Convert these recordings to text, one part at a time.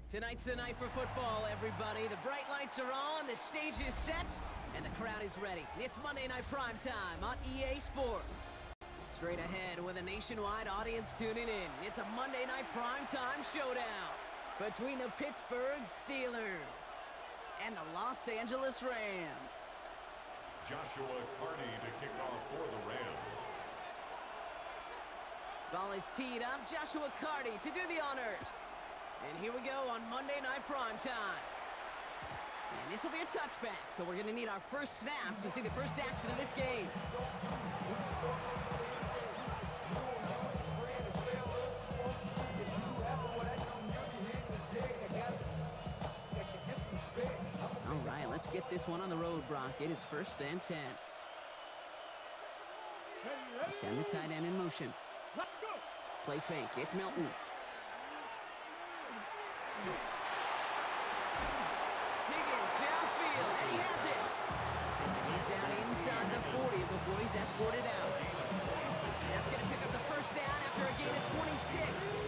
Tonight's the night for football, everybody. The bright lights are on, the stage is set, and the crowd is ready. It's Monday Night Primetime on EA Sports. Straight ahead with a nationwide audience tuning in, it's a Monday Night Primetime showdown between the Pittsburgh Steelers and the Los Angeles Rams. Joshua Carney to kick off for the Rams. Ball is teed up, Joshua Carney to do the honors. And here we go on Monday Night Primetime. And this will be a touchback, so we're going to need our first snap to see the first action of this game. All right, let's get this one on the road, Brock. It is 1st and 10. They send the tight end in motion. Play fake, it's Milton. Higgins downfield, and he has it. And he's down inside the 40 before he's escorted out. That's going to pick up the first down after a gain of 26. So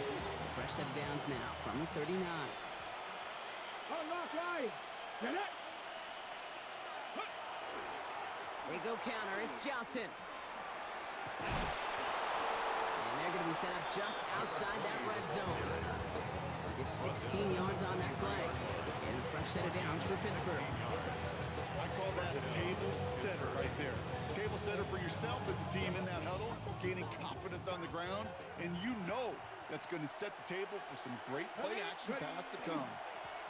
fresh set of downs now from the 39. They go counter, it's Johnson. And they're going to be set up just outside that red zone. It's 16 yards on that play. And a fresh set of downs for Pittsburgh. I call that a table setter right there. Table setter for yourself as a team in that huddle, gaining confidence on the ground, and you know that's going to set the table for some great play-action pass to come.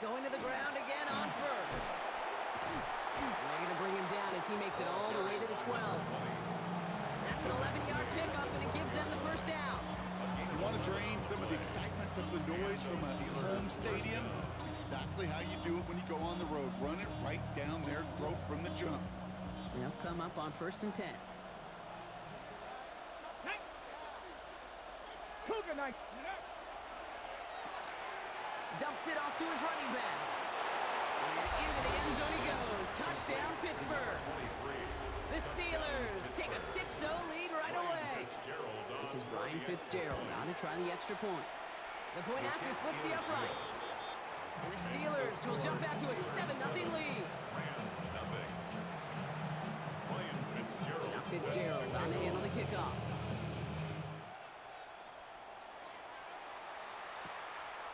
Going to the ground again on first. And they're going to bring him down as he makes it all the way to the 12. That's an 11-yard pickup, and it gives them the first down. You want to drain some of the excitement, some of the noise from a home stadium? It's exactly how you do it when you go on the road. Run it right down their throat from the jump. They'll come up on 1st and 10. Dumps it off to his running back. And into the end zone he goes. Touchdown, Pittsburgh. The Steelers take a 6-0 lead right away. This is Ryan Fitzgerald now to try the extra point. The point after splits the uprights. And the Steelers will jump out to a 7-0 lead. Now Fitzgerald on to handle the kickoff.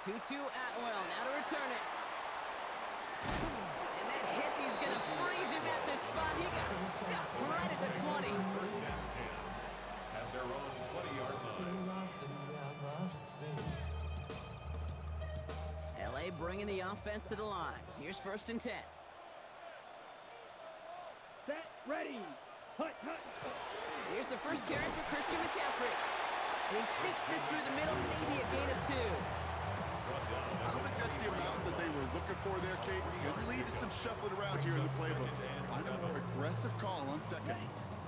2-2 Atwell now to return it. And that hit, he's going to freeze him at this spot. He got stuck right at the 20. 1st and 10 at their own 20-yard line. LA bringing the offense to the line. Here's 1st and 10. Set, ready, hut, hut. Here's the first carry for Christian McCaffrey. And he sneaks this through the middle, maybe a gain of 2. I don't think that's the amount that they were looking for there, Kate. Could lead to some shuffling around here in the playbook. Find a more aggressive call on second.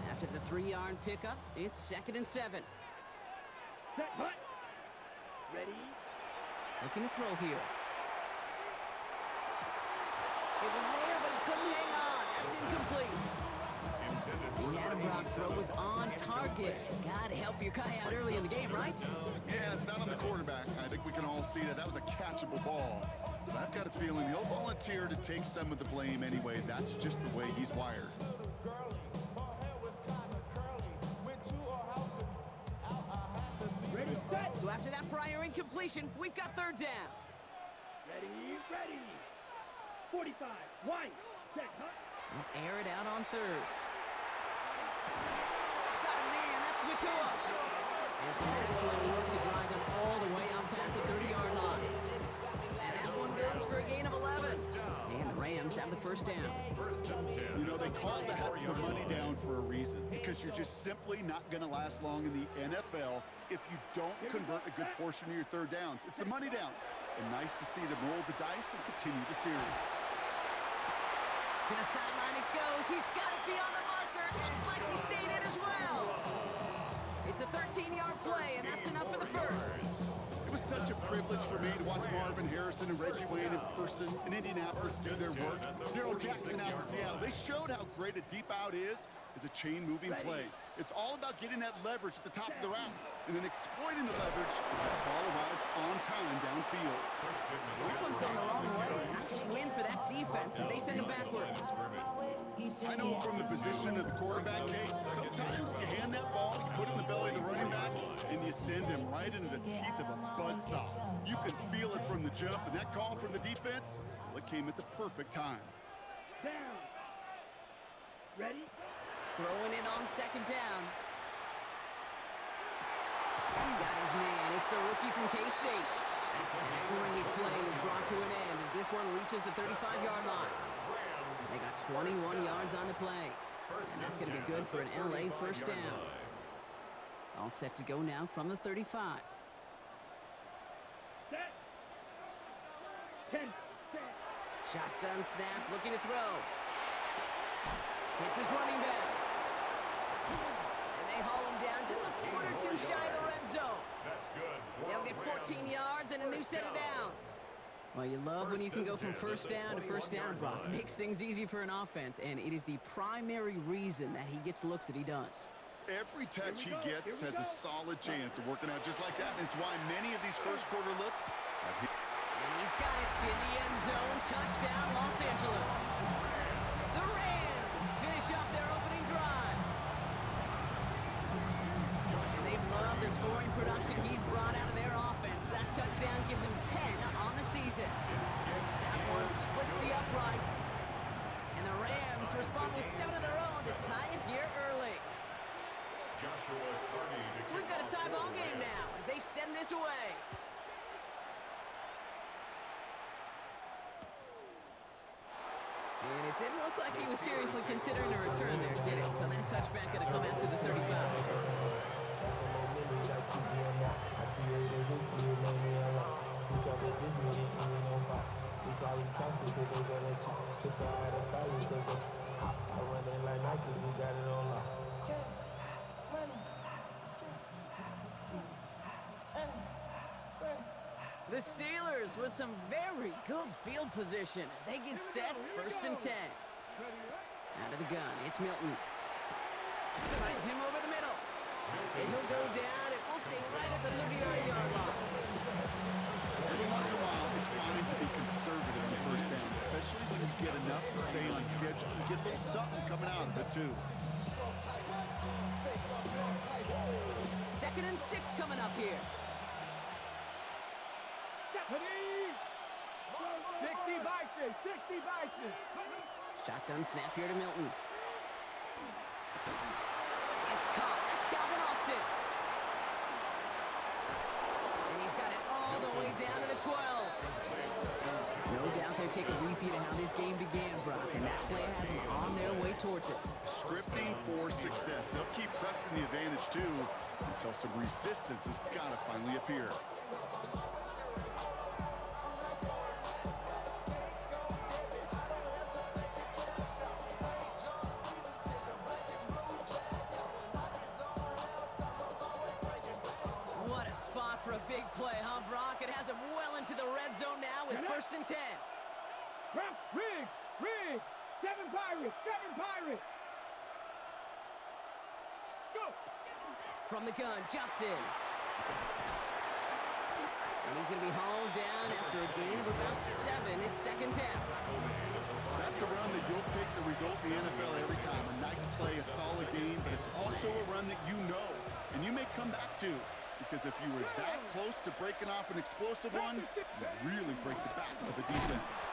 After the 3-yard pickup, it's 2nd and 7. Set, hut. Ready. Looking to throw here. It was there, but he couldn't hang on. That's incomplete. The Brock throw was on target. Gotta help your guy out early in the game, right? Yeah, it's not on the quarterback. I think we can all see that was a catchable ball. But I've got a feeling he'll volunteer to take some of the blame anyway. That's just the way he's wired. Ready, set. So after that prior incompletion, we've got 3rd down. Ready, ready. 45, wide, set, hut. They'll air it out on 3rd. Got a man, that's Nakua. And it's an excellent work to drive them all the way out past the 30-yard line. And that one goes for a gain of 11. And the Rams have the 1st down. You know, they call that the money down for a reason, because you're just simply not going to last long in the NFL if you don't convert a good portion of your 3rd downs. It's the money down. And nice to see them roll the dice and continue the series. To the sideline it goes. He's got it beyond the marker. Looks like he stayed in as well. It's a 13-yard play, and that's enough for the 1st. It was such a privilege for me to watch Marvin Harrison and Reggie Wayne in person in Indianapolis do their work. Daryl Jackson out in Seattle. They showed how great a deep out is as a chain-moving play. It's all about getting that leverage at the top of the route and then exploiting the leverage as that ball arrives on time downfield. This one's going the wrong way. Nice win for that defense as they send it backwards. I know from the position of the quarterback, Kate, sometimes you hand that ball, you put it in the belly of the running back, and you send him right into the teeth of a buzzsaw. You can feel it from the jump, and that call from the defense, well, it came at the perfect time. Down. Ready? Throwing it on second down. Got his man. It's the rookie from K-State. A great play is brought to an end as this one reaches the 35-yard line. They got 21 yards on the play. And that's going to be good for an LA first down. All set to go now from the 35. Set. 10. Set. Shotgun snap, looking to throw. Hits his running back. And they haul him down just a foot or two shy of the red zone. That's good. They'll get 14 yards and a new set of downs. Well, you love when you can go from first down to first down, Brock. It makes things easy for an offense, and it is the primary reason that he gets looks that he does. Every touch he gets has a solid chance of working out just like that. And it's why many of these first quarter looks are hit. And he's got it in the end zone. Touchdown, Los Angeles. The Rams finish off their opening drive. And they've loved the scoring production he's brought out of their offense. That touchdown gives him 10 on the season. That one splits the uprights. And the Rams respond with 7 of their own to tie it here early. So we've got a tie ball game now as they send this away. And it didn't look like he was seriously considering a return there, did it? So that touchback going to come out to the 35. The Steelers with some very good field position as they get set, 1st and 10. Out of the gun, it's Milton. Finds him over the middle. And he'll go down, and we'll say right at the 39-yard line. Every once in a while, it's fine to be conservative on first down, especially when you get enough to stay on schedule and get a little something coming out of it, too. 2nd and 6 coming up here. 60 Vikings, 60 Vikings. Shotgun snap here to Milton. It's caught. That's Calvin Austin. And he's got it all the way down to the 12. No doubt they take a repeat of how this game began, Brock, and that play has them on their way towards it. Scripting for success. They'll keep pressing the advantage, too, until some resistance has got to finally appear. For a big play, huh, Brock? It has him well into the red zone now with 1st and 10. Riggs, 7 Pirates, 7 Pirates. Go. From the gun, Johnson. And he's going to be hauled down after a gain of about 7. It's 2nd down. That's a run that you'll take the result in the NFL every time. A nice play, a solid game, but it's also a run that you know and you may come back to. Because if you were that close to breaking off an explosive one, you really break the backs of the defense.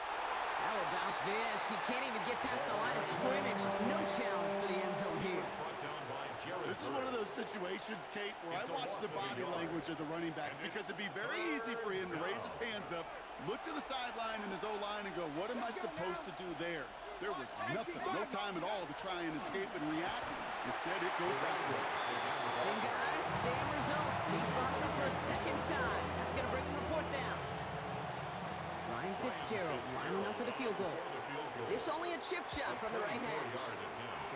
How about this? He can't even get past the line of scrimmage. No challenge for the end zone here. This is one of those situations, Kate, where I watch the body language of the running back because it'd be very easy for him to raise his hands up, look to the sideline in his O-line and go, what am I supposed to do there? There was nothing, no time at all to try and escape and react. Instead, it goes backwards. Same guys, same results. He's brought it up for a 2nd time. That's going to bring him to 4th down. Ryan Fitzgerald lining up for the field goal. This only a chip shot from the right hash.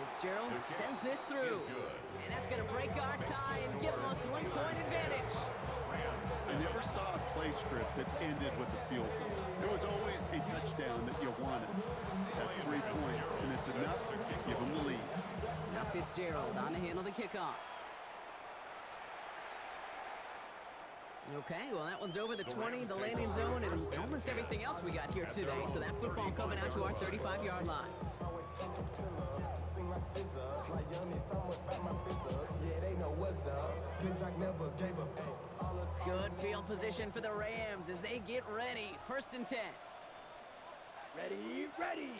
Fitzgerald sends this through. And that's going to break our tie and give him a 3-point advantage. I never saw a play script that ended with a field goal. There was always a touchdown that you wanted. That's 3 points, and it's enough to give them the lead. Now Fitzgerald on to handle the kickoff. Okay, well, that one's over the 20, the landing zone, and almost everything else we got here today. So that football coming out to our 35-yard line. Good field position for the Rams as they get ready. 1st and 10. Ready, ready.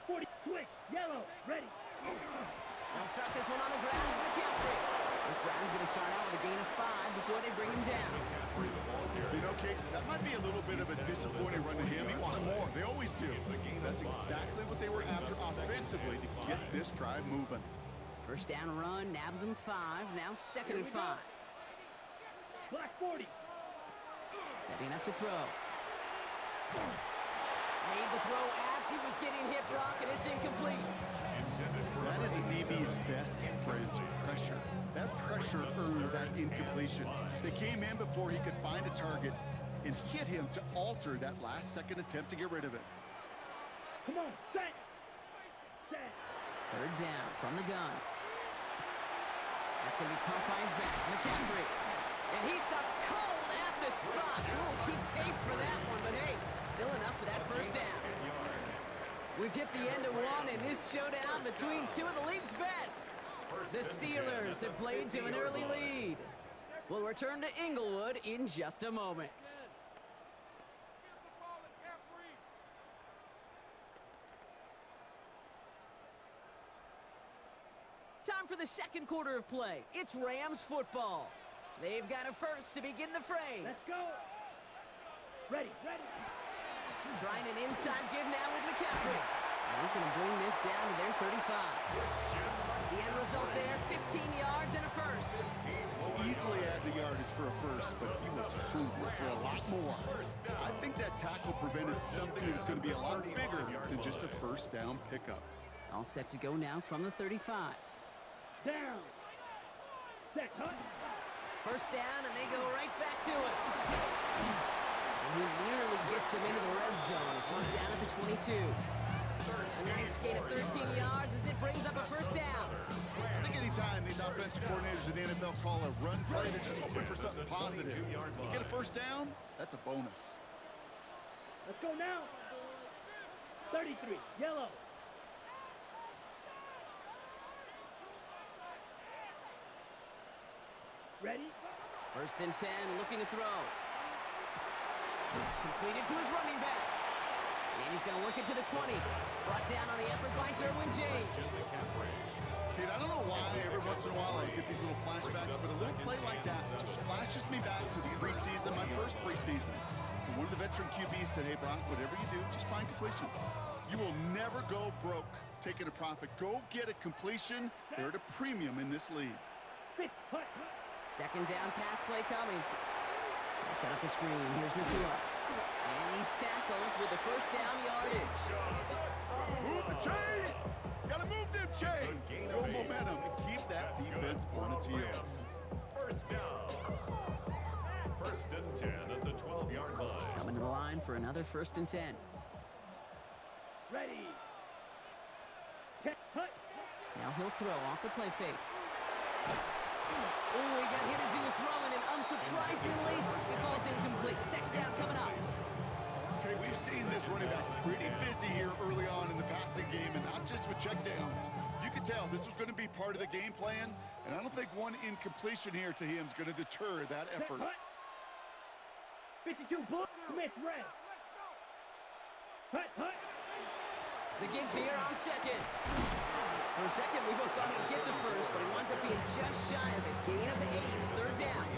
40, switch, yellow, ready. They'll start this one on the ground with McCaffrey. This drive's going to start out with a gain of 5 before they bring him down. You know, Kate, that might be a little bit of a disappointing run to him. He wanted more. They always do. That's exactly what they were after offensively to get this drive moving. 1st down run, nabs him 5. Now 2nd and 5. Black 40. Setting up to throw. Made the throw as he was getting hit, Brock, and it's incomplete. That is a DB's best friend, pressure. That pressure earned that incompletion. They came in before he could find a target and hit him to alter that last-second attempt to get rid of it. Come on, set. Set. 3rd down from the gun. That's going to be caught by his back. McCaffrey. And he stopped cold at the spot. We'll keep paid for that one, but hey, still enough for that 1st down. We've hit the end of one in this showdown between two of the league's best. The Steelers have played to an early lead. We'll return to Inglewood in just a moment. Time for the 2nd quarter of play. It's Rams football. They've got a first to begin the fray. Let's go. Ready, ready. Trying an inside give now with McCaffrey. And he's going to bring this down to their 35. The end result there, 15 yards and a first. Easily add the yardage for a first, but he was hungry for a lot more. I think that tackle prevented something that was going to be a lot bigger than just a 1st down pickup. All set to go now from the 35. Down. Set, hut. 1st down, and they go right back to it. And he nearly gets them into the red zone as he's down at the 22. A nice gain of 13 yards as it brings up a 1st down. I think anytime these offensive coordinators in the NFL call a run play, they're just hoping for something positive. To get a 1st down, that's a bonus. Let's go now. 33, yellow. Ready? 1st and 10, looking to throw. Completed to his running back. And he's going to work it to the 20. Brought down on the effort by Derwin James. Kid, I don't know why every once in a while I get these little flashbacks, but a little play like that just flashes me back to the preseason, my first preseason. And one of the veteran QBs said, hey, Brock, whatever you do, just find completions. You will never go broke taking a profit. Go get a completion. They're at a premium in this league. 2nd down pass play coming. They set up the screen. Here's Matua. And he's tackled with the 1st down yardage. Move the chain! Gotta move them chains! Build momentum and keep that defense on its heels. 1st down. 1st and 10 at the 12-yard line. Coming to the line for another 1st and 10. Ready. Hut. Now he'll throw off the play fake. Oh, he got hit as he was throwing, and unsurprisingly, he falls incomplete. 2nd down coming up. Okay, we've seen this running back pretty busy here early on in the passing game, and not just with checkdowns. You could tell this was going to be part of the game plan, and I don't think one incompletion here to him is going to deter that effort. 52 Bull Smith red. Hut. The give here on 2nd. For a second, we both thought he'd get the first, but he winds up being just shy of a gain of 8. 3rd down.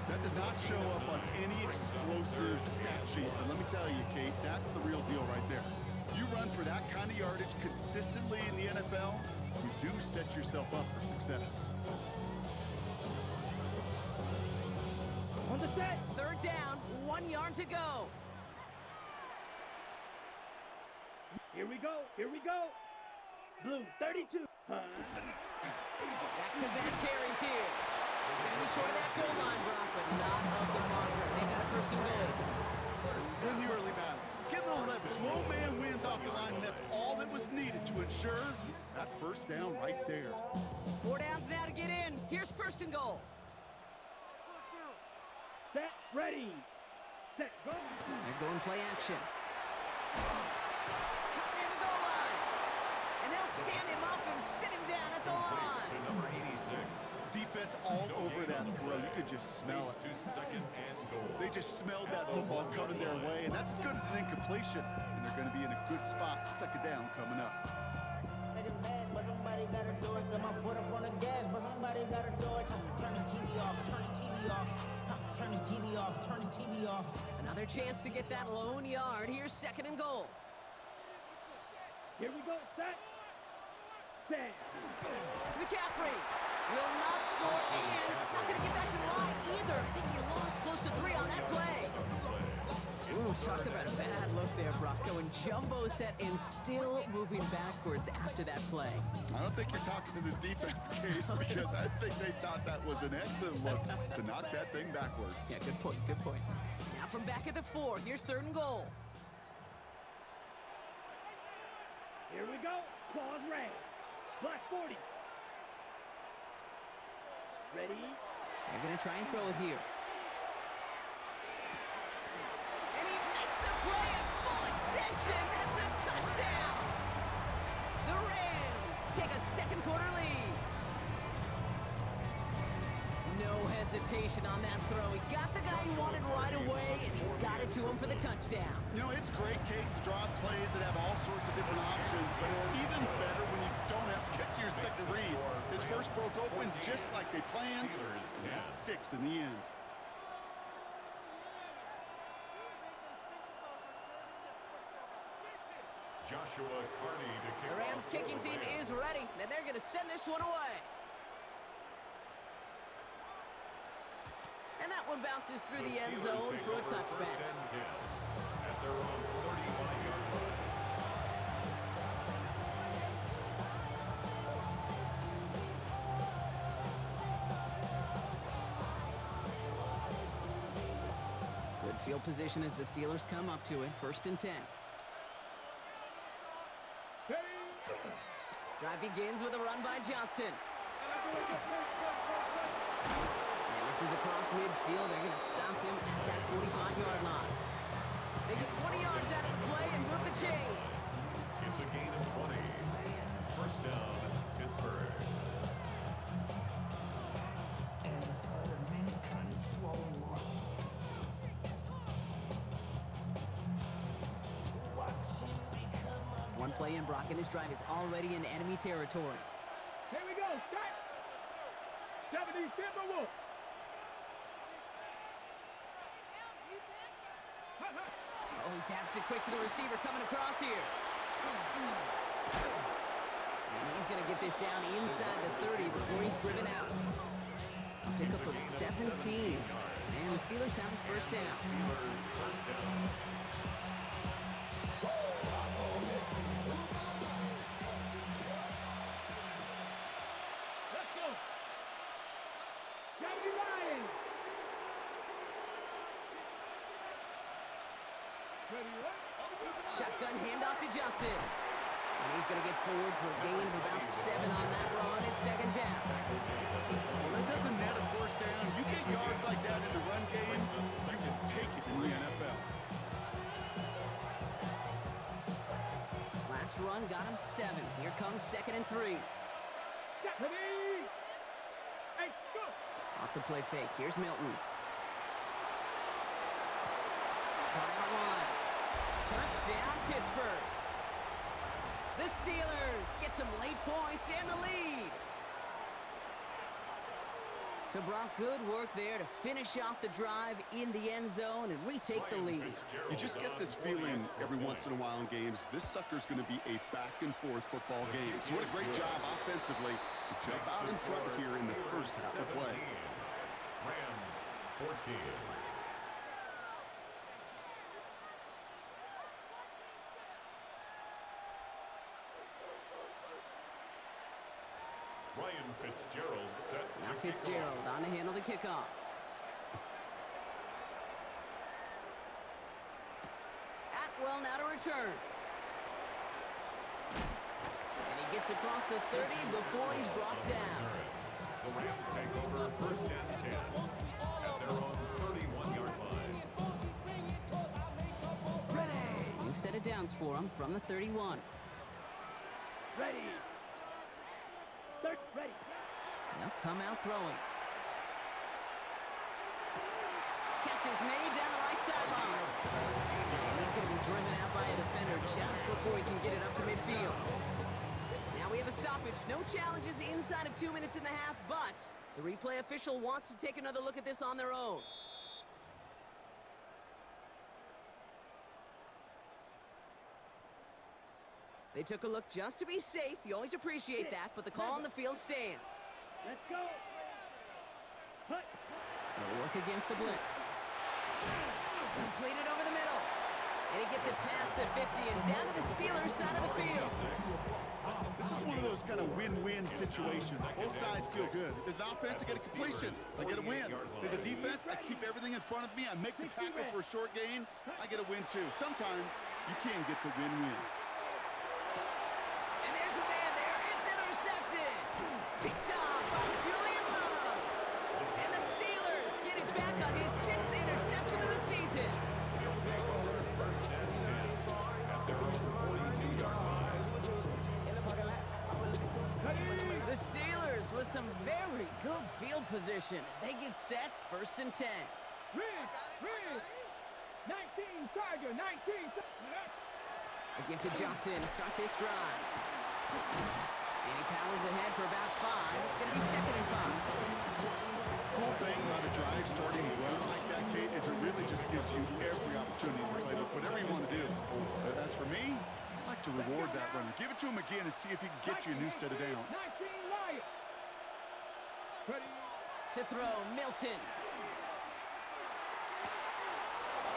That does not show up on any explosive stat sheet. But let me tell you, Kate, that's the real deal right there. You run for that kind of yardage consistently in the NFL, you do set yourself up for success. On the set. 3rd down, 1 yard to go. Here we go. Blue 32. Back-to-back carries here. He's going to be short of that goal line, Brock, but not first and goal. Win the early battle. Get a little leverage. Low man wins off the line, and that's all that was needed to ensure that first down right there. 4 downs now to get in. Here's first and goal. Set, ready. Set, go. They're going play action. Cut near the goal line. And they'll stand him up and sit him down at the line. To number 86. Defense all over that throw. You could just smell Leads it. to second and goal. They just smelled that football coming their way, and that's as good as an incompletion. And they're going to be in a good spot. Second down coming up. Make it mad, but somebody gotta do it. Got my foot up on the gas, but somebody gotta do it. Turn his TV off, turn his TV off. Turn his TV off, turn his TV off. Another chance to get that lone yard. Here's second and goal. Here we go. Set. Set. McCaffrey will not score, and it's not going to get back to the line either. I think he lost close to 3 on that play. Ooh, talk about a bad look there, Brock. Going jumbo set and still moving backwards after that play. I don't think you're talking to this defense, Kate, because I think they thought that was an excellent look to knock that thing backwards. Yeah, good point, good point. Now from back at the 4, here's third and goal. Here we go. Pause red. Black 40. Ready? They're going to try and throw it here. And he makes the play at full extension. That's a touchdown. The Rams take a second quarter lead. No hesitation on that throw. He got the guy he wanted right away, and he got it to him for the touchdown. You know, it's great, Kate, to draw plays that have all sorts of different options, but it's even better when you don't have to get to your second read. His first broke open just like they planned, and that's 6 in the end. Joshua Carney to kick The Rams off kicking for the team Rams. is ready, and they're going to send this one away. And that one bounces through the end Steelers zone take for a over touchback. First and 10 at their own 35-yard line. Good field position as the Steelers come up to it. First and 10. Drive begins with a run by Johnson. And this is across midfield. They're going to stop him at that 45-yard line. They get 20 yards out of the play and move the chains. It's a gain of 20. First down, Pittsburgh. One play in, Brock, and his drive is already in enemy territory. Here we go. Set. 70 Timberwolves. Oh, he taps it quick to the receiver coming across here. And he's going to get this down inside the 30 before he's driven out. A pickup of 17. And the Steelers have a first down. Steelers first down. Let's go. 70 Ryan. Ready, what? Shotgun handoff to Johnson. And he's going to get forward for a gain of about 7 on that run at second down. Well, that doesn't net a first down. You get yards like that in the run game, you will take it in the NFL. Last run got him 7. Here comes second and 3. Ready. Hey, go. Off the play fake. Here's Milton. Caught out wide. Touchdown, Pittsburgh. The Steelers get some late points and the lead. So, Brock, good work there to finish off the drive in the end zone and retake the lead. You just get this feeling every once in a while in games, this sucker's going to be a back-and-forth football game. So what a great job offensively to jump out in front here in the first half of play. Rams 14. Ryan Fitzgerald set Now to Fitzgerald on to handle the kickoff. Atwell now to return. And he gets across the 30 before he's brought down. The Rams take over first and 10 at their own 31-yard line. Ready. New set of downs for him from the 31. Ready. Ready. They'll come out throwing. Catch is made down the right sideline. And he's going to be driven out by a defender just before he can get it up to midfield. Now we have a stoppage. No challenges inside of 2 minutes and a half, but the replay official wants to take another look at this on their own. They took a look just to be safe. You always appreciate that, but the call on the field stands. Let's go. Hut. They'll work against the blitz. Completed over the middle. And he gets it past the 50 and down to the Steelers' side of the field. This is one of those kind of win-win situations. Both sides feel good. There's an offense, I get a completion. I get a win. There's a defense, I keep everything in front of me. I make the tackle for a short gain. I get a win, too. Sometimes you can get to win-win. And there's a man there. It's intercepted. Picked off by Julian Love. And the Steelers get it back on his 6th interception of the season. They'll take over first and 10 at their own 42-yard line. The Steelers with some very good field position as they get set first and 10. Red. 19 Charger. 19. A give to Johnson to start this drive. And he powers ahead for about 5. It's going to be 2nd and 5. Cool thing about a drive starting to run like that, Kate, is it really just gives you every opportunity to play whatever you want to do. But as for me, I like to reward that runner. Give it to him again and see if he can get you a new set of downs. 19 Lions. Ready. To throw, Milton.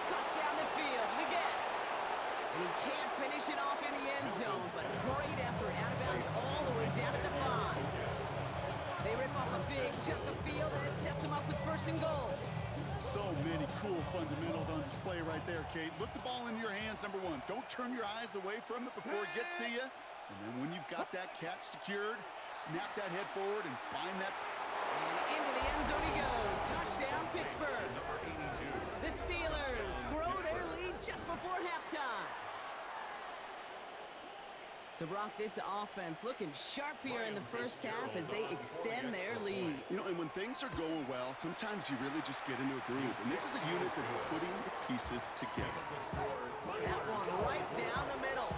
Cut down the field, Leggett. And he can't finish it off in the end zone, but a great effort out of bounds all the way down at the 5. They rip off a big chunk of field, and it sets them up with 1st and goal. So many cool fundamentals on display right there, Kate. Look the ball in your hands, number 1. Don't turn your eyes away from it before it gets to you. And then when you've got that catch secured, snap that head forward and find that spot. And into the end zone he goes. Touchdown, Pittsburgh. The Steelers grow their lead just before halftime. So, Brock, this offense looking sharp here in the first half as they extend their lead. You know, and when things are going well, sometimes you really just get into a groove. And this is a unit that's putting the pieces together. That one right down the middle.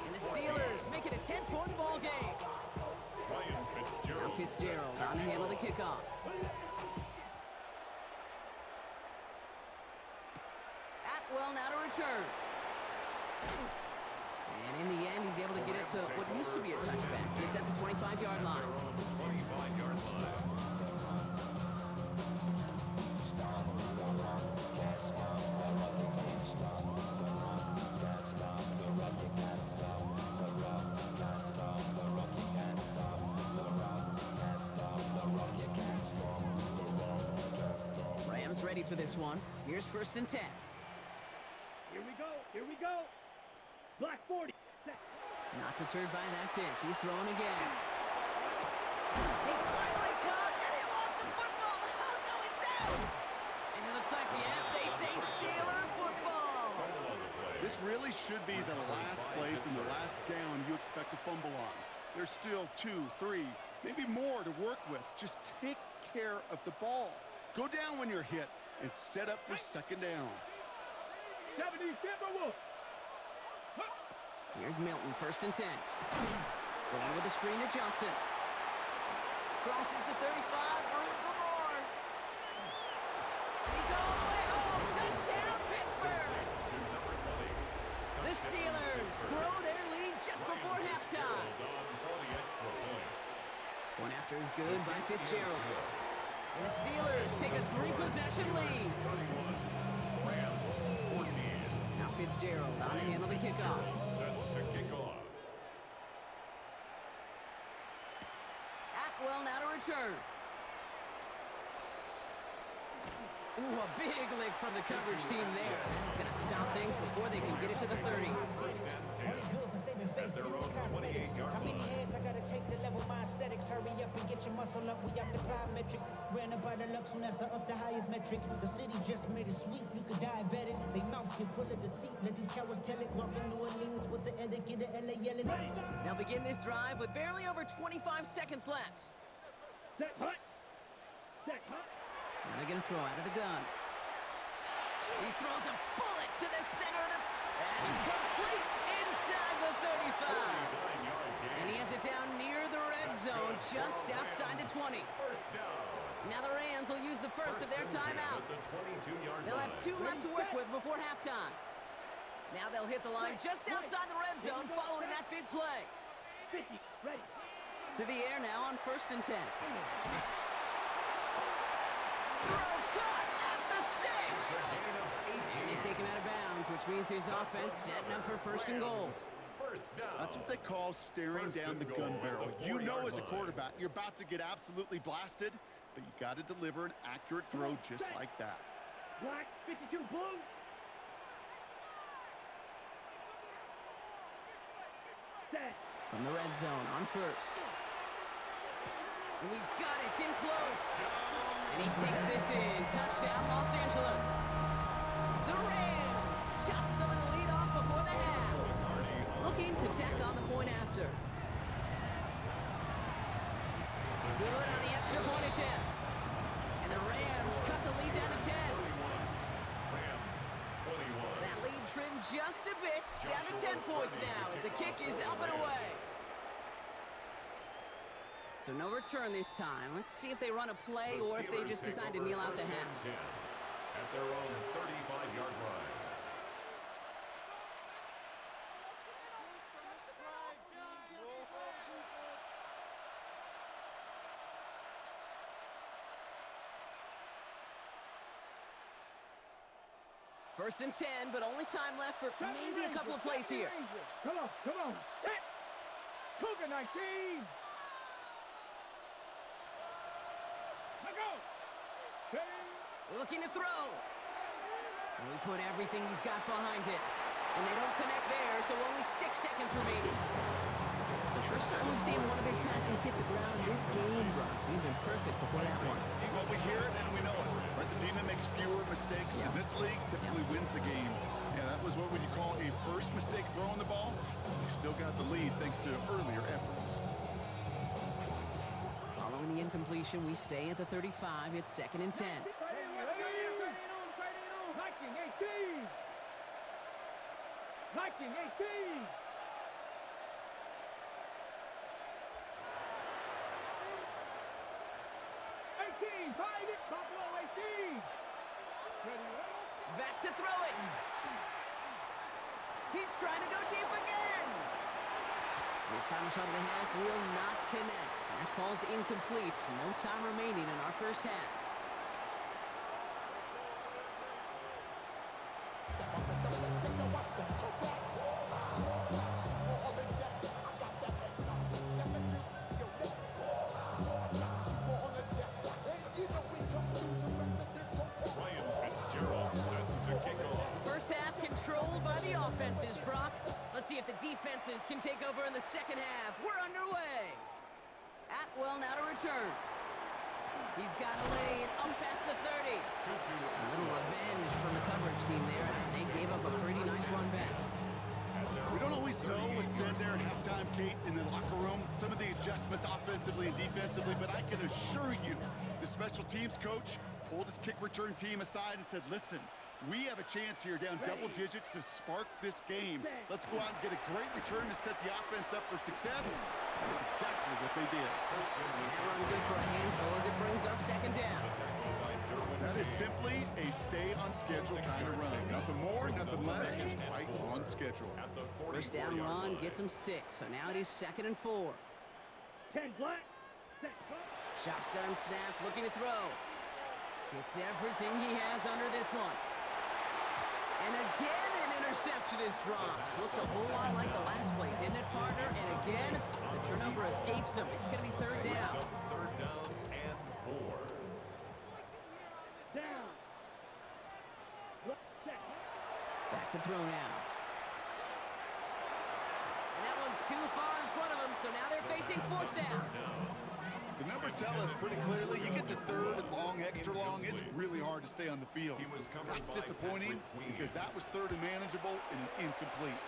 And the Steelers make it a 10-point ball game. Now Fitzgerald on the handle of the kickoff. Atwell now to return. And in the end, he's able to get it to what used to be a touchback. It's at the 25-yard line. 25-yard line. Rams ready for this one. Here's 1st and 10. Here we go. Black 40. Not deterred by that pick. He's throwing again. He's finally caught, and he lost the football. Oh, no, it's out. And it looks like, yes, they say Steeler football. This really should be the last place and the last down you expect to fumble on. There's still 2, 3, maybe more to work with. Just take care of the ball. Go down when you're hit and set up for 2nd down. 70 Timberwolves. Here's Milton, 1st and 10. Going with the screen to Johnson. Crosses the 35, room for more. And he's all the way home. Touchdown, Pittsburgh. The Steelers grow their lead just before halftime. One after is good by Fitzgerald. And the Steelers take a 3-possession lead. Rams 14. Now Fitzgerald on the handle of the kickoff. To kick off. Atwell now to return. Ooh, a big lick from the coverage team there. That is going to stop things before they can get it to the 30. First and 10. Only good for saving face, their see own cosmetics. 28-yard How many line. hands I gotta take to level my aesthetics? Hurry up and get your muscle up, we up the plyometric. Ran up by the Lux, that's up the highest metric. The city just made it sweet, you could diabetic. They mouth get full of deceit, let these cowards tell it. Walking New Orleans with the etiquette of LA yelling. They'll begin this drive with barely over 25 seconds left. Set hut. Set hut. Now they're going to throw out of the gun. He throws a bullet to the center of the... That's complete inside the 35. 49-yard gain. And he has it down near the red zone, just outside the 20. First down. Now the Rams will use the first of their and 10 at timeouts. the 22-yard They'll have line. 2 left to work with before halftime. Now they'll hit the line just outside the red zone following that big play. 50. Ready. To the air now on 1st and 10. Throw caught at the 6. Gain of 18. And they take him out of bounds, which means his offense setting up for 1st and goal. First down. That's what they call staring First down and the gun goal barrel. at the You know 40-yard as a line. quarterback, you're about to get absolutely blasted, but you got to deliver an accurate throw just like that. Black. 52. Blue. Set. From the red zone on 1st. And he's got it, it's in close. And he takes this in. Touchdown, Los Angeles. The Rams chop some of the lead off before the half. Looking to tack on the point after. Good on the extra point attempt. And the Rams cut the lead down to 10. Rams 21. That lead trimmed just a bit, down to 10 points now as the kick is up and away. So no return this time. Let's see if they run a play The or if they Steelers just take decide to over kneel out the first half. and 10 at their own 35-yard line. First and 10, but only time left for maybe a couple of plays here. Come on. Come on. Set. Cougar 19. Let go. Ready. Looking to throw. And he put everything he's got behind it. And they don't connect there, so only 6 seconds remaining. It's the first time we've seen one of his passes hit the ground this game, Brock. He's been perfect before that one. Well, we hear it and we know it. Right? The team that makes fewer mistakes in this league typically wins the game. Yeah, that was what would you call a first mistake throwing the ball. He still got the lead thanks to earlier efforts. Following the incompletion, we stay at the 35. It's 2nd and 10. 19, 18. 19, 18. Find it. Buffalo 18. Ready. Back to throw it. He's trying to go deep again. His final shot of the half will not connect. That falls incomplete. No time remaining in our first half. Ryan Fitzgerald set to kick off. First half controlled by the offenses, Brock. Let's see if the defenses can take over in the second half. We're underway. Atwell now to return. He's got a lane up past the 30. A little revenge from the coverage team there after they gave up a pretty nice run back. We don't always know what's said there at halftime, Kate, in the locker room. Some of the adjustments offensively and defensively, but I can assure you the special teams coach pulled his kick return team aside and said, listen, we have a chance here down double digits to spark this game. Let's go out and get a great return to set the offense up for success. That's exactly what they did. That run good for a handful as it brings up 2nd down. That is simply a stay on schedule kind of run. Nothing more, nothing less, just right on schedule. First down run gets him 6, so now it is 2nd and 4. 10 black. Set. Shotgun snap, looking to throw. Gets everything he has under this one. And again, an interception is dropped. Looked a whole lot like the last play, didn't it, partner? And again, the turnover escapes him. It's going to be 3rd down. Third down and 4. Down. to throw now. And that one's too far in front of them, so now they're facing fourth down. The numbers tell us pretty clearly, you get to third and long, extra long, it's really hard to stay on the field. That's disappointing because that was third and manageable and an incomplete.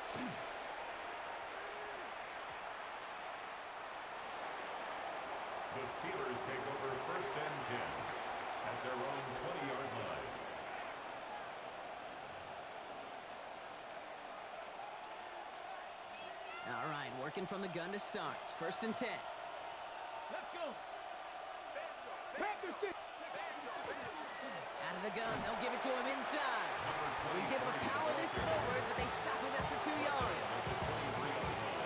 The Steelers take over first and 10 at their own 20-yard line. All right, working from the gun to start. First and 10. Let's go. Practice it. Out of the gun, they'll give it to him inside. He's able to power this forward, but they stop him after 2 yards.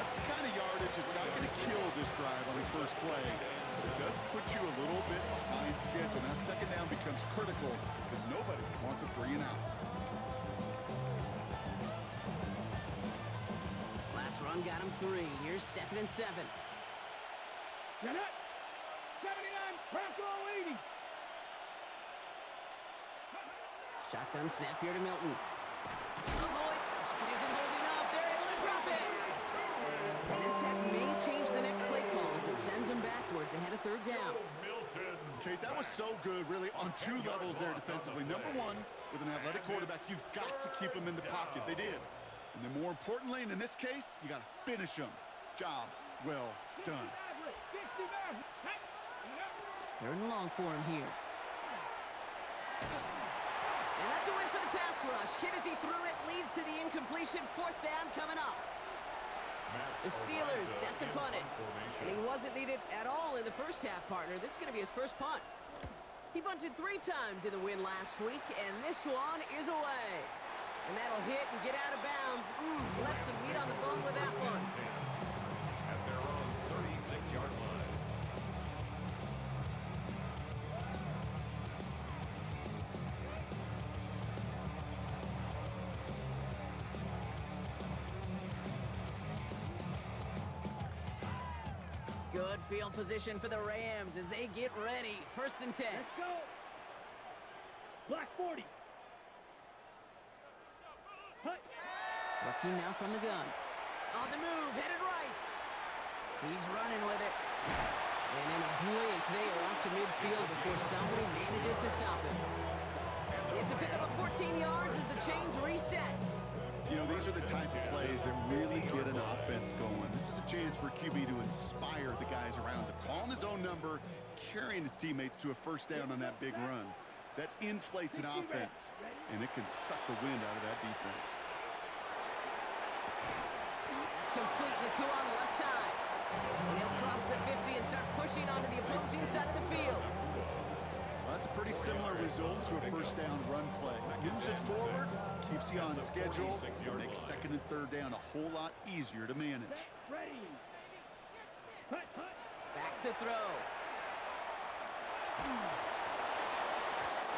That's the kind of yardage it's not going to kill this drive on the first play. It does put you a little bit behind schedule. Now second down becomes critical because nobody wants a 3 and out. Last run got him 3. Here's second and 7. Get it. 79, Bronco 80. Shotgun snap here to Milton. Avoid. Pocket isn't holding up. They're able to drop it. And attack may change the next play call as it sends them backwards ahead of third down. Kate, that was so good, really, on 2 levels there defensively. Number one, with an athletic quarterback, you've got to keep him in the pocket. They did. And then more importantly, and in this case, you got to finish him. Job well done. 60 Maverick. Third and long for him here. And that's a win for the pass rush. Hit as he threw it, leads to the incompletion. Fourth down coming up. The Steelers set to punt it. And he wasn't needed at all in the first half, partner. This is going to be his first punt. He punted 3 times in the win last week, and this one is away. And that'll hit and get out of bounds. Left some meat on the bone with that one. At their own 36-yard line. Good field position for the Rams as they get ready. First and 10. Let's go. Black 40. Hut. Looking now from the gun. On the move, headed right. He's running with it. And in a blink, they are off to midfield before somebody manages to stop him. It's a pickup of 14 yards as the chains reset. You know, these are the type of plays that really get an offense going. This is a chance for QB to inspire the guys around him. Calling his own number, carrying his teammates to a first down on that big run. That inflates an offense, and it can suck the wind out of that defense. That's complete. Naku on the left side. And he'll cross the 50 and start pushing onto the opposing side of the field. Well, that's a pretty similar result to a first down run play. Moves it forward, keeps you on schedule, makes second and third down a whole lot easier to manage. Ready. Hut, hut. Back to throw.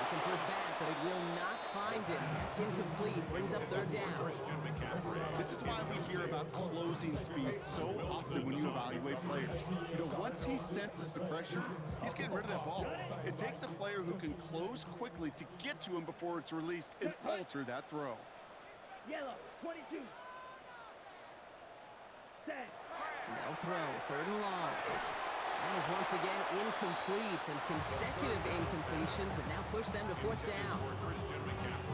Looking for his back, but it will not find him. That's incomplete. Brings up third down. This is why we hear about closing speed so often when you evaluate players. You know, once he senses the pressure, he's getting rid of that ball. It takes a player who can close quickly to get to him before it's released and alter that throw. Yellow, 22. Set. No throw. Third and long. That is once again incomplete, and consecutive incompletions have now pushed them to fourth down.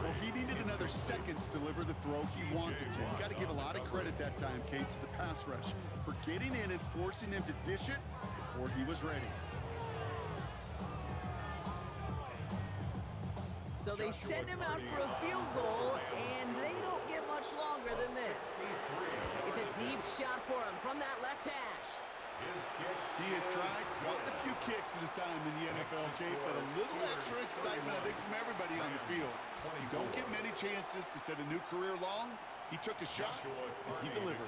Well, he needed another second to deliver the throw he wanted to. You got to give a lot of credit that time, Kate, to the pass rush for getting in and forcing him to dish it before he was ready. So they send him out for a field goal, and they don't get much longer than this. It's a deep shot for him from that left hash. He has tried quite a few kicks in his time in the NFL, Kate, but a little extra excitement, I think, from everybody on the field. You don't get many chances to set a new career long. He took a shot, and he delivered.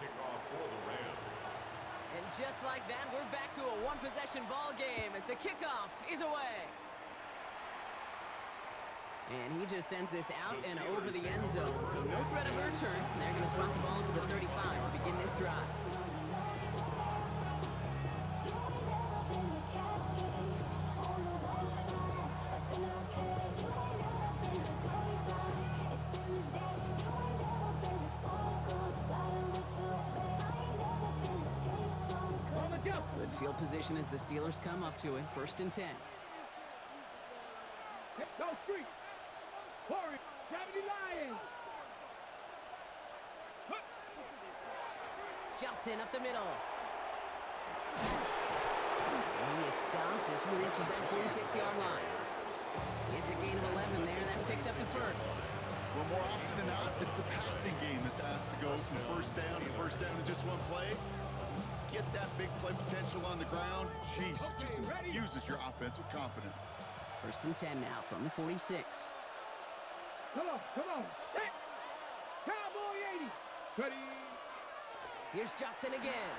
And just like that, we're back to a one-possession ball game as the kickoff is away. And he just sends this out and over the end zone, so no threat of a return. They're going to spot the ball to the 35 to begin this drive. field position as the Steelers come up to it. 1st and 10. Go street. Corey, 70 Lions. Johnson up the middle. And he is stopped as he reaches that 46-yard line. It's a gain of 11 there. That picks up the first. Well, more often than not, it's the passing game that's asked to go from first down in just one play. Get that big play potential on the ground. Jeez, it just infuses your offense with confidence. 1st and 10 now from the 46. Come on. Set. Cowboy 80. Ready. Here's Johnson again.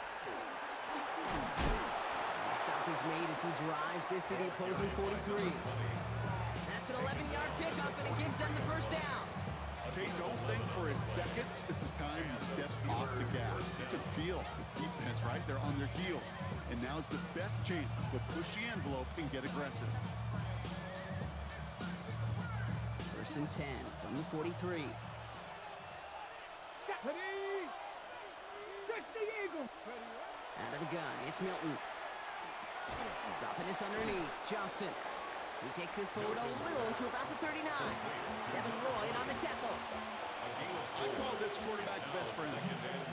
And the stop is made as he drives this to the opposing 43. That's an 11-yard pickup, and it gives them the first down. Okay, don't think for a second this is time to step off the gas. You can feel this defense, right? They're on their heels. And now's the best chance to push the envelope and get aggressive. 1st and 10 from the 43. Ready. Push the Eagles. Out of the gun, it's Milton. Dropping this underneath, Johnson. He takes this forward a little to about the 39. Devin Lloyd on the tackle. I call this quarterback's best friend.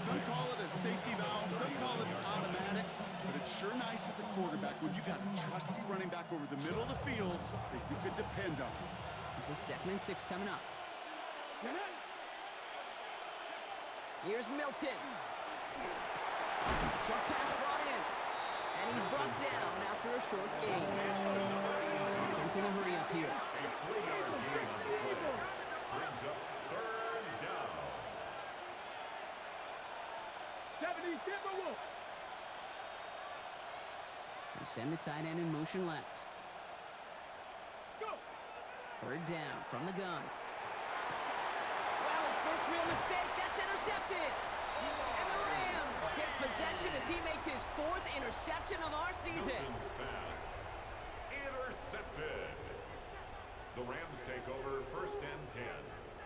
Some call it a safety valve, some call it automatic, but it's sure nice as a quarterback when you got a trusty running back over the middle of the field that you can depend on. This is 2nd and 6 coming up. Here's Milton. Short pass brought in. And he's brought down after a short gain. Offense in a hurry up here. A 3-yard gain on the play. Brings up 3rd down. 70 Timberwolves. They send the tight end in motion left. Go. 3rd down from the gun. Wow, his first real mistake. That's intercepted. And the Rams take possession as he makes his 4th interception of our season. Milton's pass. Intercepted. The Rams take over 1st and 10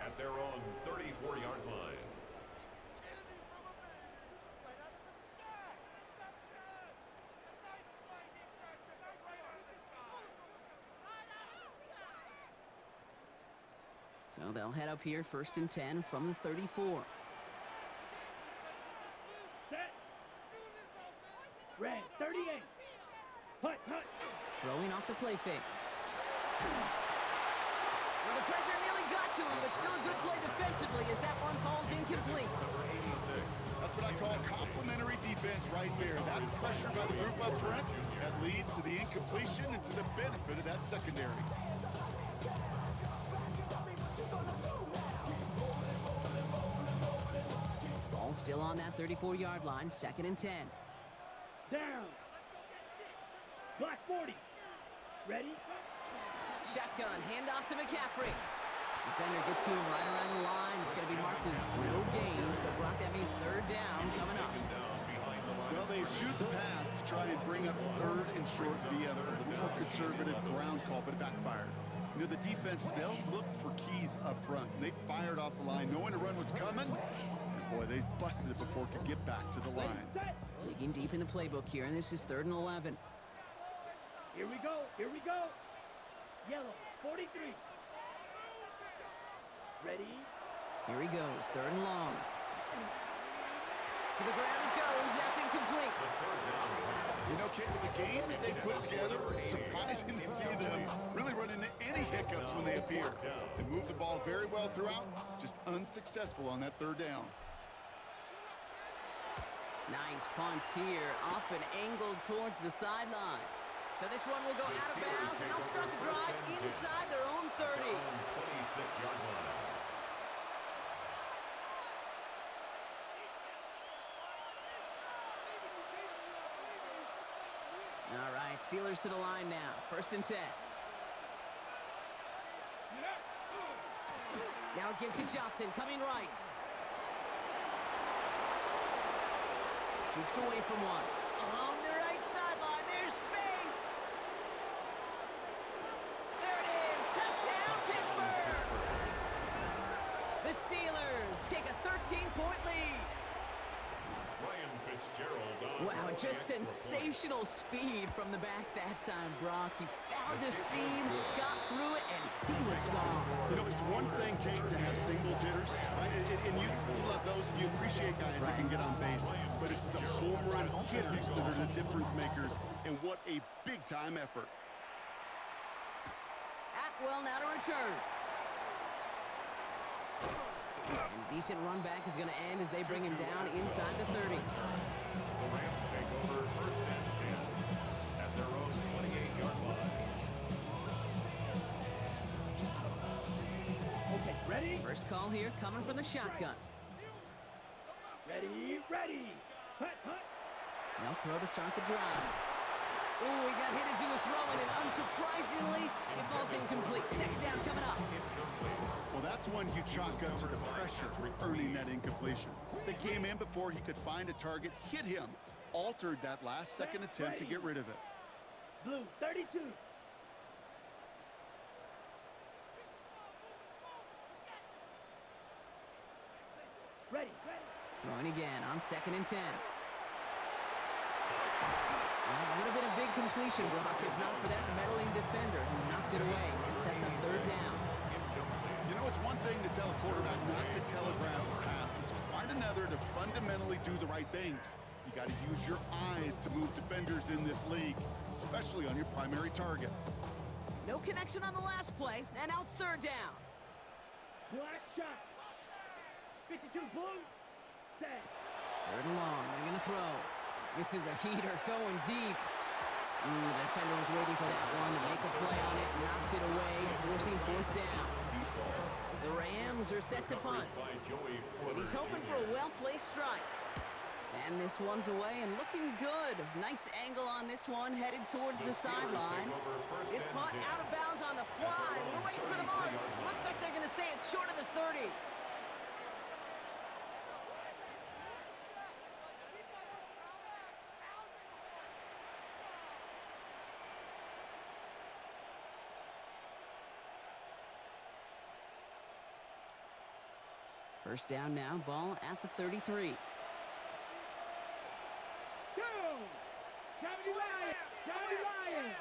at their own 34-yard line. So they'll head up here 1st and 10 from the 34. Set. Red 38. Hut. Throwing off the play fake. Well, the pressure nearly got to him, but still a good play defensively as that one falls incomplete. Number 86. That's what I call complementary defense right there. That pressure by the group up front, that leads to the incompletion and to the benefit of that secondary. Ball still on that 34-yard line, 2nd and 10. Down. Black 40. Ready. Shotgun, handoff to McCaffrey. Defender gets to him right around the line. It's going to be marked as no gain, so Brock, that means 3rd down coming up. Well, they shoot the pass to try and bring up 3rd and short via a more conservative ground call, but it backfired. You know, the defense, they'll look for keys up front. They fired off the line knowing a run was coming. And boy, they busted it before it could get back to the line. Digging deep in the playbook here, and this is 3rd and 11. Here we go. Yellow 43. Ready. Here he goes, 3rd and long. To the ground it goes, that's incomplete. You know, Kate, with the game that they put together, it's surprising to see them really run into any hiccups when they appear. They move the ball very well throughout, just unsuccessful on that 3rd down. Nice punt here, up and angled towards the sideline. So this one will go out of bounds, and they'll start the drive inside their own 30. 26-yard line. All right, Steelers to the line now. 1st and 10. Now a give to Johnson, coming right. Jukes away from one. Along the right sideline, there's space. There it is, touchdown Pittsburgh. The Steelers take a 13-point lead. Ryan Fitzgerald on Wow, just sensational speed from the back that time, Brock. He found a seam, got through it, and he was gone. You know, it's one thing, Kate, to have singles hitters, right? And you love those, and you appreciate guys that can get on base. But it's the home run hitters that are the difference makers, and what a big-time effort. Atwell now to return. And a decent run back is going to end as they bring him down inside the 30. The Rams take over first and 10 at their own 28-yard line. Okay, ready? First call here coming from the shotgun. Ready, ready. Hut, hut. They'll throw to start the drive. Ooh, he got hit as he was throwing, and unsurprisingly, it falls incomplete. Second down coming up. Well, that's one you chalk up to the pressure earning that incompletion. They came in before he could find a target, hit him, altered that last-second attempt to get rid of it. Blue, 32. Ready, ready. Throwing again on second and 10. Well, a little bit of big completion, Brock, if not for that meddling defender who knocked it away. It sets up third down. You know, it's one thing to tell a quarterback not to telegraph a pass. It's quite another to fundamentally do the right things. You got to use your eyes to move defenders in this league, especially on your primary target. No connection on the last play, and now it's third down. Black shot. 52 blue. Set. Third and long, they're going to throw. This is a heater going deep. The defender was waiting for that one to make a play on it, knocked it away, forcing fourth down. The Rams are set to punt. And he's hoping for a well-placed strike. And this one's away and looking good. Nice angle on this one, headed towards the sideline. This punt out of bounds on the fly. We're waiting for the mark. Looks like they're going to say it's short of the 30. First down now, ball at the 33. Go! 70 Lions! 70 Lions!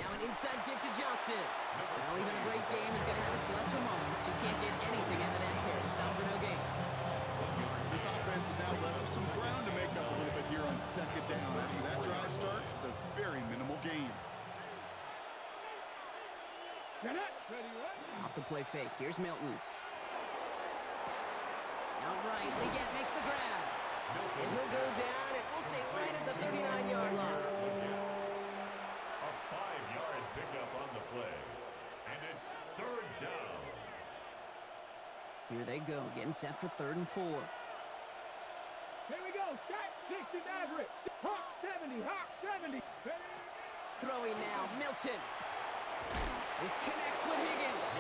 Now an inside give to Johnson. Well, even a great game is going to have its lesser moments. You can't get anything out of that carry. Stop for no gain. This offense is now left with some ground to make up a little bit here on second down after that drive starts with a very minimal gain. Off the play fake. Here's Milton. Outright, Leggett makes the grab. And he'll go down, and we'll say right at the 39-yard line. A 5-yard pickup on the play. And it's third down. Here they go, getting set for third and 4. Here we go. Shot 60 Maverick. Hawk 70. Hawk 70. Throwing now, Milton. This connects with Higgins.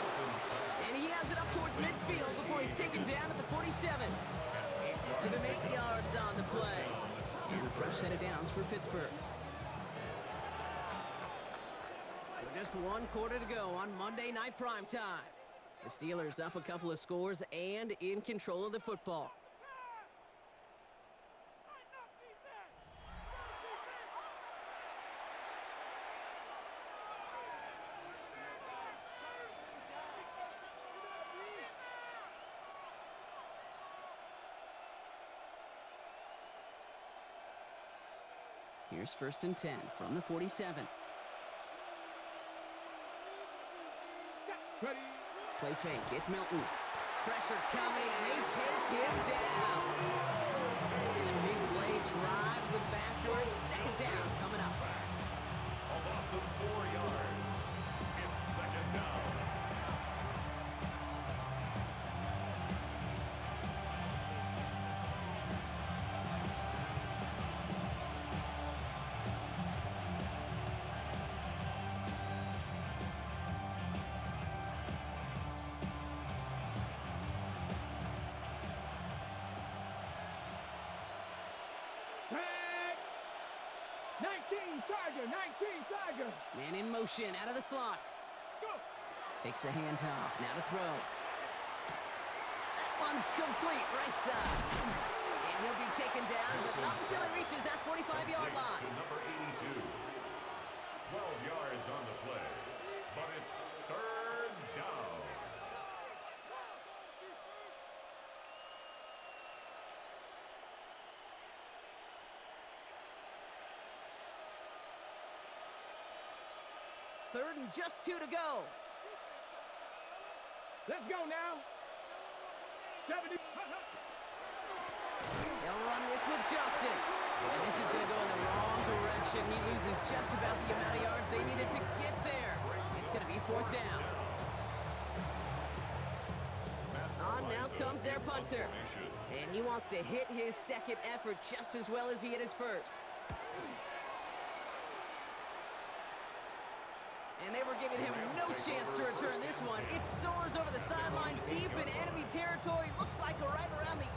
And he has it up towards midfield before he's taken down at the 47. Give him 8 yards on the play. And a fresh set of downs for Pittsburgh. So just 1 quarter to go on Monday Night Primetime. The Steelers up a couple of scores and in control of the football. Here's first and 10 from the 47. Play fake, it's Milton. Pressure coming, and they take him down. And the big play drives them backward. Second down coming up. A loss of 4 yards. It's second down. Tiger, 19 Tiger. Man in motion, out of the slot. Go. Takes the handoff, now to throw. That one's complete, right side. And he'll be taken down, but not until he reaches that 45-yard line. To number 82. 12 yards on the play, but it's third down. Third and just 2 to go. Let's go now. 70. They'll run this with Johnson. And this is going to go in the wrong direction. He loses just about the amount of yards they needed to get there. It's going to be fourth down. On now comes their punter. And he wants to hit his second effort just as well as he hit his first. And they were giving him no chance to return this one. It soars over the sideline deep in enemy territory. Looks like right around the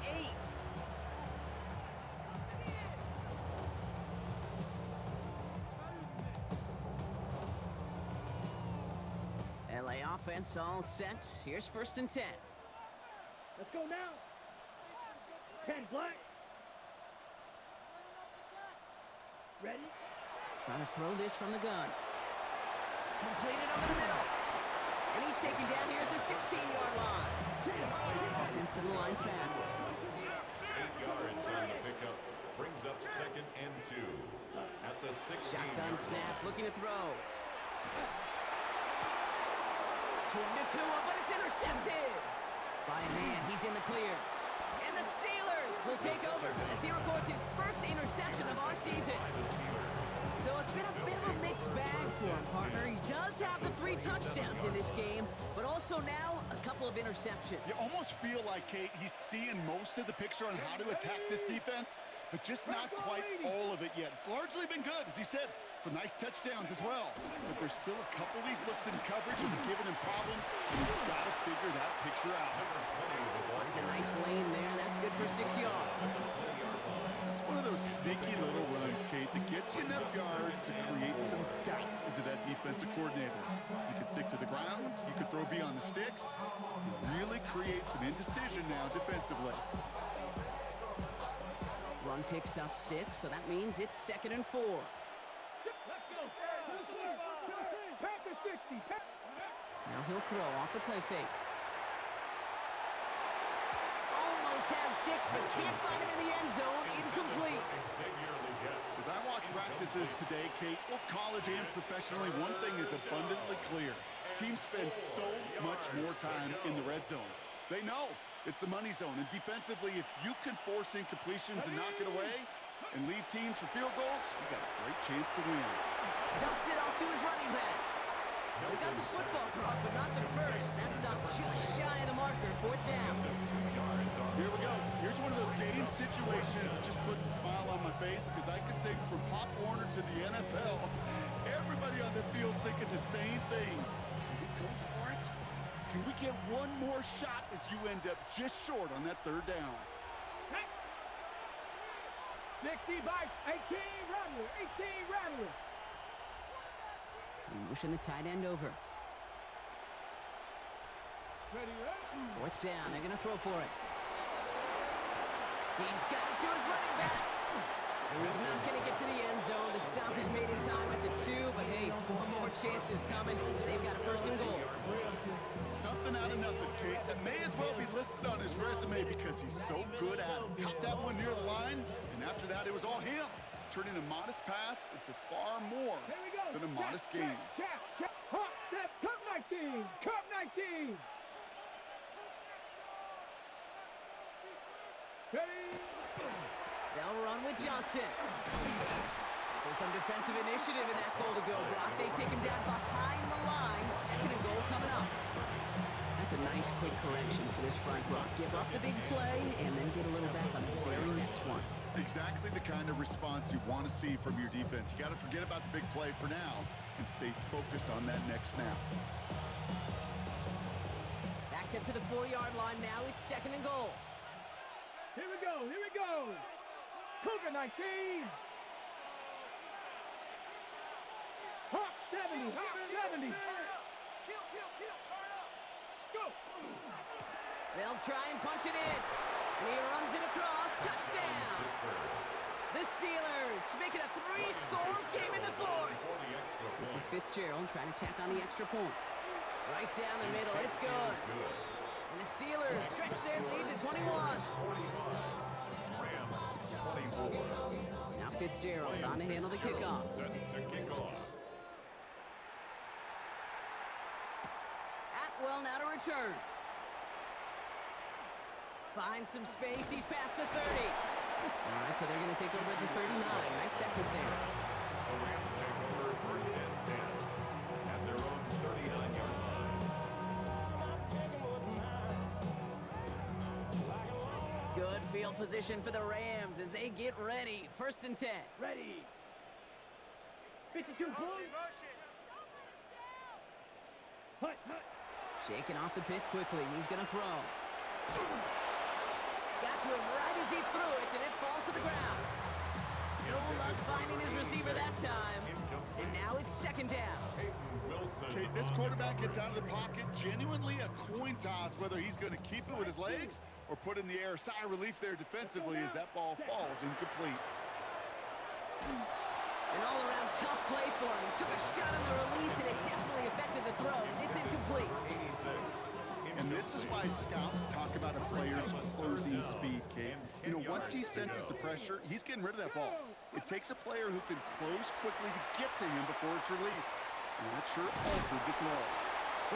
8. LA offense all set. Here's first and 10. Let's go now. 10 black. Ready? Trying to throw this from the gun. Completed over the middle. And he's taken down here at the 16-yard line. Offense to the line fast. 8 yards on the pickup. Brings up second and 2. At the 16. Shotgun snap, looking to throw. Toward Nakua, but it's intercepted. By a man, he's in the clear. And the Steelers will take over as he records his first interception of our season. So it's been a bit of a mixed bag for him, partner. He does have the 3 touchdowns in this game, but also now a couple of interceptions. You almost feel like, Kate, he's seeing most of the picture on how to attack this defense, but just not quite all of it yet. It's largely been good, as he said. Some nice touchdowns as well. But there's still a couple of these looks in coverage that are giving him problems, and he's got to figure that picture out. Finds a nice lane there. That's good for 6 yards. It's one of those sneaky little runs, Kate, that gets you enough yards to create some doubt into that defensive coordinator. You could stick to the ground, you could throw beyond the sticks, and really create some indecision now defensively. Run picks up 6, so that means it's second and 4. Let's go. Pack the 60. Now he'll throw off the play fake. Almost had 6, but can't find him in the end zone. Incomplete. As I watch practices today, Kate, both college and professionally, one thing is abundantly clear. Teams spend so much more time in the red zone. They know it's the money zone, and defensively, if you can force incompletions and knock it away and leave teams for field goals, you got a great chance to win. Dumps it off to his running back. We got the football clock, but not the first. That's not just shy of the marker. Fourth down. Here we go. Here's one of those game situations that just puts a smile on my face, because I can think from Pop Warner to the NFL, everybody on the field thinking the same thing. Can we go for it? Can we get one more shot as you end up just short on that third down? 60 by 18 Rattler. 18 Rattler. We motion the tight end over. Ready, ready? Fourth down. They're going to throw for it. He's got it to his running back. He's not going to get to the end zone. The stop is made in time at the 2, but hey, 4 more chances coming. They've got a first and goal. Something out of nothing, Kate. That may as well be listed on his resume because he's so good at it. Caught that one near the line, and after that, it was all him. Turning a modest pass into far more than a modest game. Hot step, Cup 19. Cup 19. Ready? They'll run with Johnson. So some defensive initiative in that goal to go block. They take him down behind the line. Second and goal coming up. That's a nice quick correction for this front block. Give up the big play and then get a little back on the very next one. Exactly the kind of response you want to see from your defense. You got to forget about the big play for now and stay focused on that next snap. Backed up to the 4-yard line now. It's second and goal. Here we go. Here we go. Cougar 19. Hot 70. Hot 70. Go. They'll try and punch it in. And he runs it across. Touchdown. The Steelers make it a 3-score game in the fourth. This is Fitzgerald trying to tack on the extra point. Right down the middle. It's good. And the Steelers stretch their lead to 21. Now Fitzgerald on to handle the kickoff. Atwell now to return. Finds some space. He's past the 30. All right, so they're going to take over at the 39. Nice effort there. The Rams take over first and 10 at their own 39-yard line. Good field position for the Rams as they get ready. First and 10. Ready. 52 points. Hut. Shaking off the pit quickly. He's going to throw. Got to him right as he threw it, and it falls to the ground. No luck finding his receiver that time. And now it's second down. Okay, this quarterback gets out of the pocket. Genuinely a coin toss whether he's going to keep it with his legs or put in the air. Sigh of relief there defensively as that ball falls incomplete. An all-around tough play for him. He took a shot on the release, and it definitely affected the throw. It's incomplete. And this is why scouts talk about a player's closing speed, Kate. You know, once he senses the pressure, he's getting rid of that ball. It takes a player who can close quickly to get to him before it's released. And that sure altered the throw.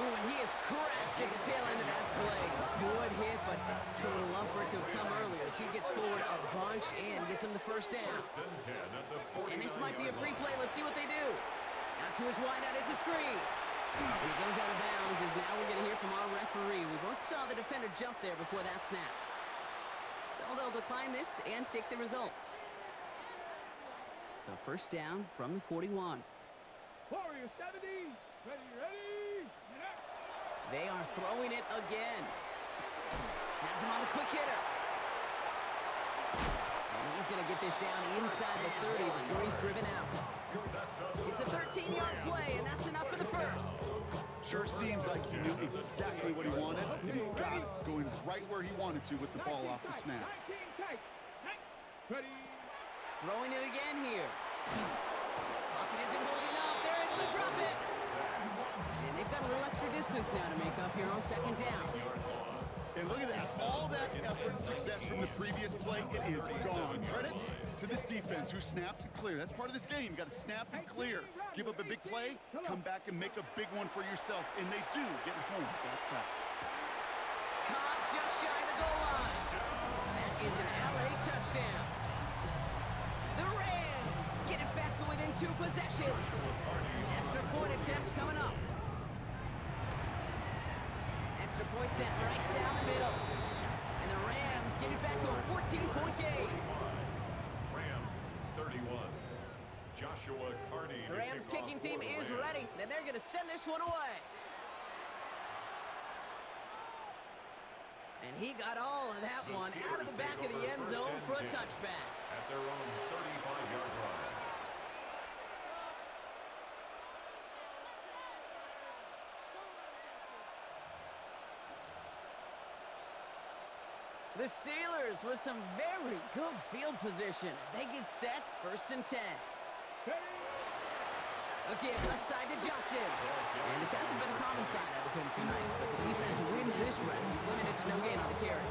Ooh, and he is cracked at the tail end of that play. Good hit, but sure would have loved for it to have come earlier as he gets forward a bunch and gets him the first down. And this might be a free play. Let's see what they do. Out to his wideout. It's a screen. And he goes out of bounds as now we're going to hear from our referee. We both saw the defender jump there before that snap. So they'll decline this and take the results. So first down from the 41. Warrior 70. Ready. They are throwing it again. Has him on the quick hitter. And he's going to get this down inside the 30 before he's driven out. It's a 13-yard play, and that's enough for the first. Sure seems like he knew exactly what he wanted, and he got it going right where he wanted to with the ball off the snap. Ready. Throwing it again here. Pocket isn't holding up. They're able to drop it. And they've got a little extra distance now to make up here on second down. And look at that. All that effort and success from the previous play, it is gone. Credit to this defense who snapped and clear. That's part of this game. You got to snap and clear. Give up a big play, come back and make a big one for yourself. And they do, getting home with that sack. Caught just shy of the goal line. That is an LA touchdown. The Rams get it back to within 2 possessions. Extra point attempt coming up. Extra point sent right down the middle. And the Rams get it back to a 14-point game. Rams 31. Joshua Carney. The Rams kicking team is ready, and they're going to send this one away. And he got all of that one out of the back of the end zone for a touchback. At their own 35-yard line. The Steelers with some very good field position as they get set first and 10. Again, left side to Johnson. And this hasn't been a common side out of him tonight, but the defense wins this rep. He's limited to no gain on the carry.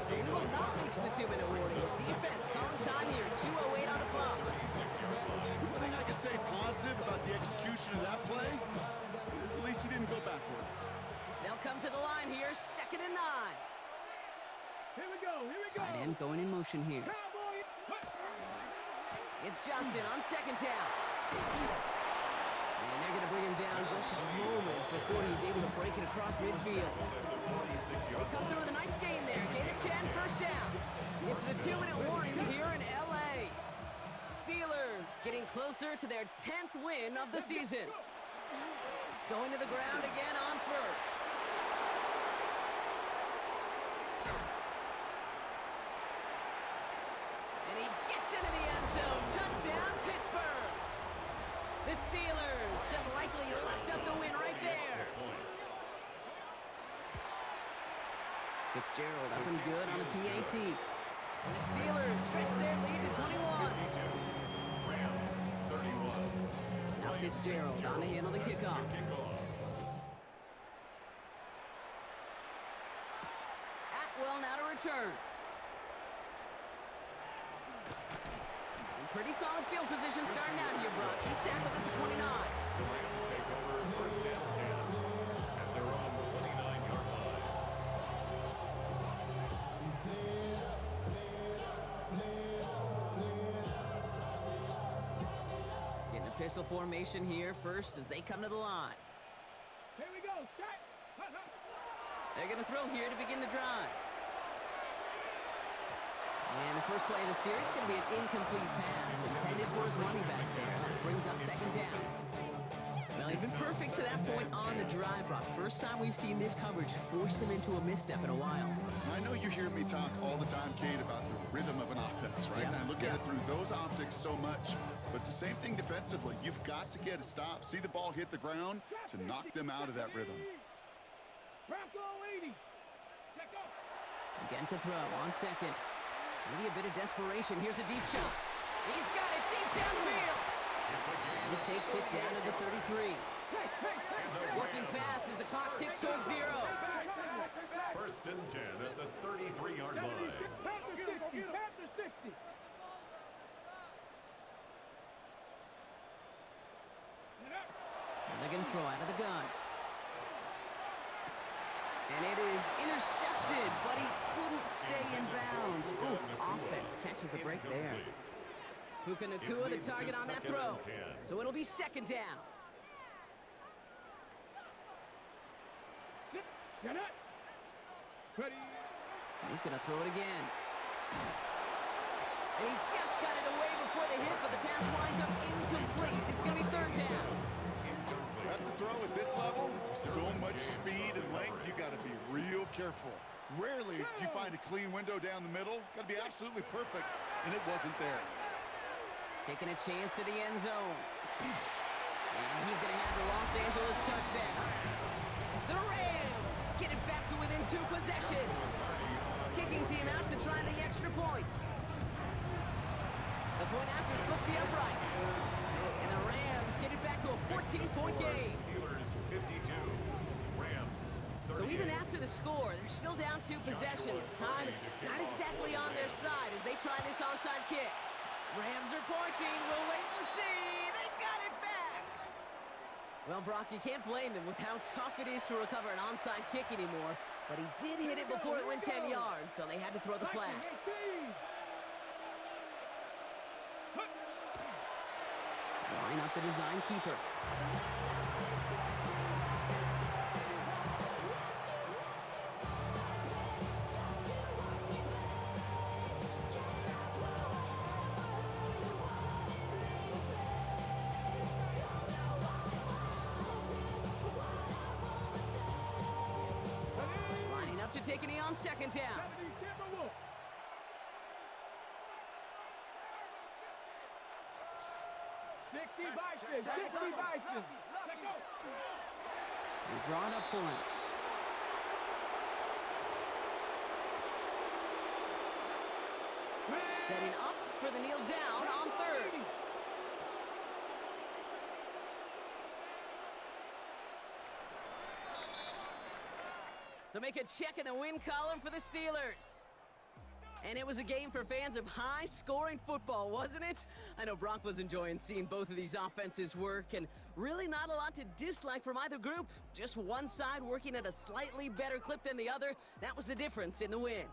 So we will not reach the 2-minute warning. Defense calling time here, 2:08 on the clock. One thing I can say positive about the execution of that play is at least he didn't go backwards. They'll come to the line here, 2nd and 9. Here we go. Tight end going in motion here. Cowboy. It's Johnson on second down. And they're going to bring him down just a moment before he's able to break it across midfield. They come through with a nice gain there. Gain of 10, first down. It's the 2-minute warning here in LA. Steelers getting closer to their 10th win of the season. Going to the ground again on first. And he gets into the end zone. Touchdown, Pittsburgh. The Steelers have likely locked up the win right there. Fitzgerald up and good on the PAT. And the Steelers stretch their lead to 21. Rams 31. Now Fitzgerald on to handle the kickoff. Atwell now to return. Pretty solid field position starting out here, Brock. He's tackled at the 29. The Rams take over first and 10 at their own 29-yard line. Getting a pistol formation here first as they come to the line. Here we go, set. They're going to throw here to begin the drive. And the first play of the series is going to be an incomplete pass intended for his running back there. And that brings up second down. Well, he's been perfect to that point on the drive, Brock. First time we've seen this coverage force him into a misstep in a while. I know you hear me talk all the time, Kate, about the rhythm of an offense, right? Yeah. And I look at it through those optics so much. But it's the same thing defensively. You've got to get a stop, see the ball hit the ground to knock them out of that rhythm. Bronco 80. Check up. Again to throw on second. Maybe a bit of desperation. Here's a deep shot. He's got it deep downfield. And he takes it down to the 33. Working fast as the clock ticks towards 0. First and 10 at the 33-yard line. Panther 60. Panther 60. And they're going to throw out of the gun. And it is intercepted, but he couldn't stay in bounds. Ooh, offense catches a break there. Puka Nacua, the target on that throw. So it'll be second down. Get it. Ready. He's going to throw it again. And he just got it away before the hit, but the pass winds up incomplete. It's going to be third down. That's a throw at this level. So much speed and length, you got to be real careful. Rarely do you find a clean window down the middle. Got to be absolutely perfect, and it wasn't there. Taking a chance to the end zone. And he's going to have the Los Angeles touchdown. The Rams get it back to within 2 possessions. Kicking team out to try the extra point. The point after splits the upright. And the Rams get it back to a 14-point game. Steelers 52. Rams 38. So even after the score, they're still down 2 possessions. Time not exactly on their side as they try this onside kick. Rams are pointing. We'll wait and see. They got it back. Well, Brock, you can't blame him with how tough it is to recover an onside kick anymore. But he did hit it before it went 10 yards, so they had to throw the flag. Line up the design keeper. Lining up to take a knee on second down. 60 Bison, 60 Bison. Let go. They draw it up for him. Setting up for the kneel down on third. So make a check in the win column for the Steelers. And it was a game for fans of high-scoring football, wasn't it? I know Brock was enjoying seeing both of these offenses work, and really not a lot to dislike from either group. Just one side working at a slightly better clip than the other. That was the difference in the win.